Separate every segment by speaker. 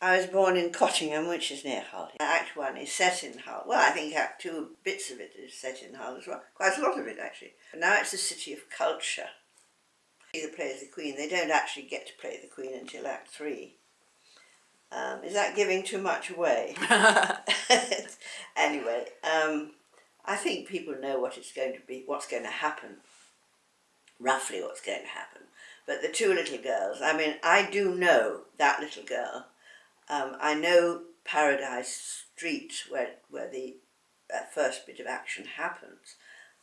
Speaker 1: I was born in Cottingham, which is near Hull. Act 1 is set in Hull. Well, I think Act 2, bits of it is set in Hull as well. Quite a lot of it, actually. But now it's a city of culture. That plays the Queen. They don't actually get to play the Queen until Act 3. Is that giving too much away? Anyway, I think people know what it's going to be, what's going to happen. Roughly what's going to happen. But the two little girls, I mean, I do know that little girl. I know Paradise Street, where the first bit of action happens,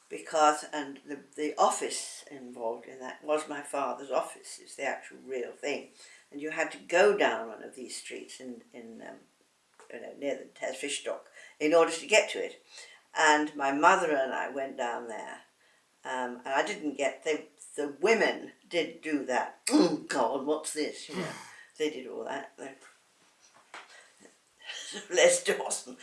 Speaker 1: because, and the office involved in that was my father's office. It's the actual real thing. And you had to go down one of these streets near the fish dock in order to get to it. And my mother and I went down there, and I didn't get, the women did do that. Oh God, what's this? You know, they did all that. Les Dawson.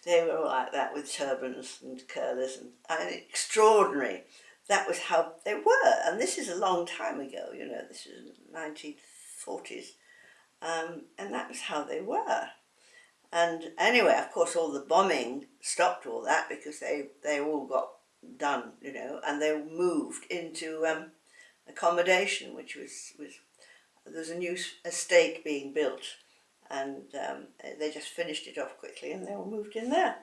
Speaker 1: They were all like that with turbans and curlers and extraordinary. That was how they were, and this is a long time ago, you know, this is 1940s, and that was how they were. And anyway, of course, all the bombing stopped all that because they all got done, you know, and they moved into accommodation, which was there's a new estate being built, and they just finished it off quickly and they all moved in there.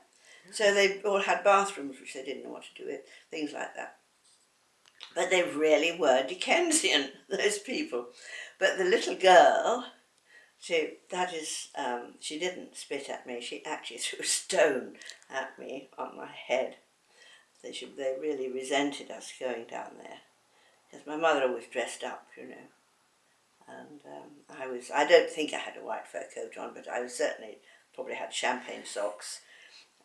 Speaker 1: So they all had bathrooms, which they didn't know what to do with, things like that. But they really were Dickensian, those people. But the little girl, she didn't spit at me, she actually threw a stone at me on my head. They really resented us going down there, because my mother was dressed up, you know. And I don't think I had a white fur coat on, but I was certainly, probably had champagne socks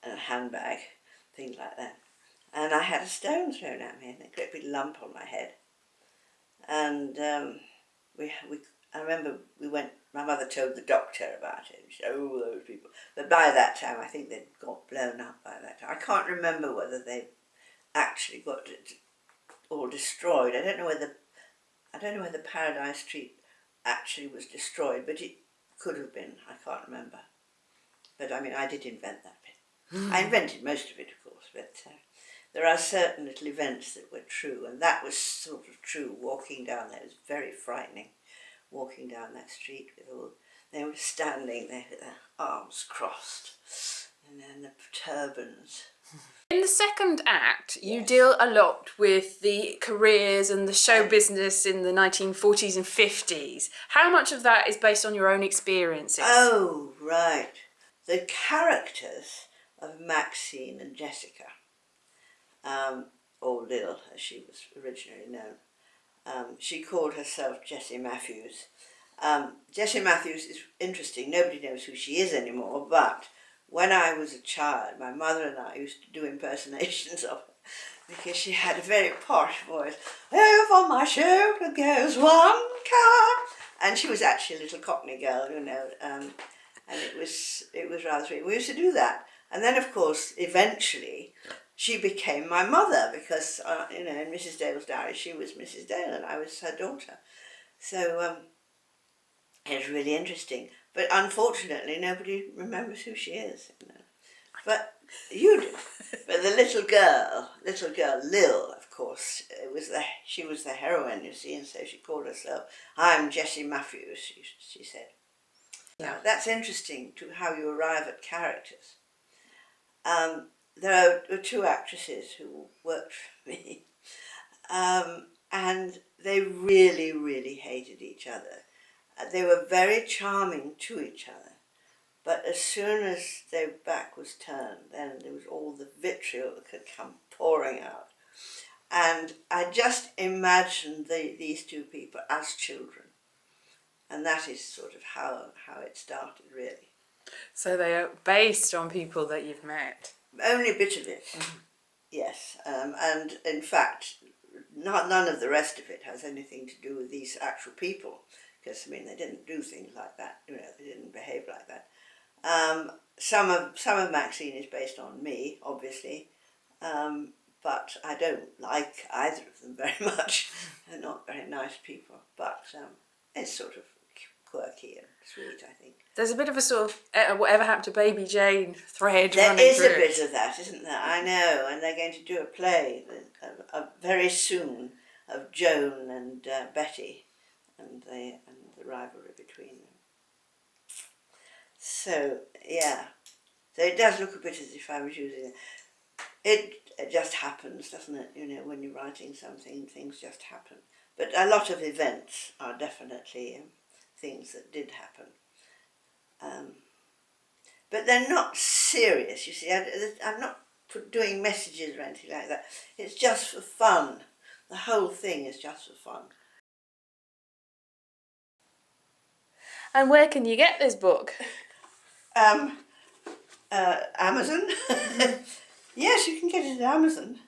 Speaker 1: and a handbag, things like that. And I had a stone thrown at me and a great big lump on my head. And I remember my mother told the doctor about it. She said, oh, those people. But by that time, I think they'd got blown up by that time. I can't remember whether they actually got it all destroyed. I don't know whether Paradise Street actually was destroyed, but it could have been. I can't remember. But I mean, I did invent that bit. I invented most of it, of course, but there are certain little events that were true, and that was sort of true. Walking down there was very frightening. Walking down that street they were standing there with their arms crossed, and then the turbans.
Speaker 2: In the second act, you deal a lot with the careers and the show business in the 1940s and 50s. How much of that is based on your own experiences?
Speaker 1: Oh, right. The characters of Maxine and Jessica, or Lil, as she was originally known, she called herself Jessie Matthews. Jessie Matthews is interesting. Nobody knows who she is anymore, but when I was a child, my mother and I used to do impersonations of her because she had a very posh voice. Over my shoulder goes one car. And she was actually a little Cockney girl, you know, and it was rather sweet. We used to do that. And then, of course, eventually, she became my mother because, you know, in Mrs. Dale's diary, she was Mrs. Dale and I was her daughter. So it was really interesting. But unfortunately, nobody remembers who she is. You know. But you do. But the little girl, Lil, of course, she was the heroine, you see, and so she called herself, I'm Jessie Matthews, she said. Yeah. Now, that's interesting to how you arrive at characters. There were two actresses who worked for me, and they really, really hated each other. They were very charming to each other, but as soon as their back was turned, then there was all the vitriol that could come pouring out. And I just imagined these two people as children, and that is sort of how it started, really.
Speaker 2: So they are based on people that you've met?
Speaker 1: Only a bit of it, yes. And in fact, none of the rest of it has anything to do with these actual people. Because, I mean, they didn't do things like that, you know, they didn't behave like that. Some of Maxine is based on me, obviously, but I don't like either of them very much. They're not very nice people, but it's sort of quirky and sweet, I think.
Speaker 2: There's a bit of a sort of whatever happened to Baby Jane thread
Speaker 1: There
Speaker 2: running
Speaker 1: is
Speaker 2: through
Speaker 1: a
Speaker 2: it.
Speaker 1: bit of that, isn't there? I know, and they're going to do a play very soon of Joan and Betty and the rivalry between them. So, yeah. So it does look a bit as if I was using it. It just happens, doesn't it? You know, when you're writing something, things just happen. But a lot of events are definitely things that did happen. But they're not serious, you see. I'm not doing messages or anything like that. It's just for fun. The whole thing is just for fun.
Speaker 2: And where can you get this book?
Speaker 1: Amazon. Yes, you can get it at Amazon.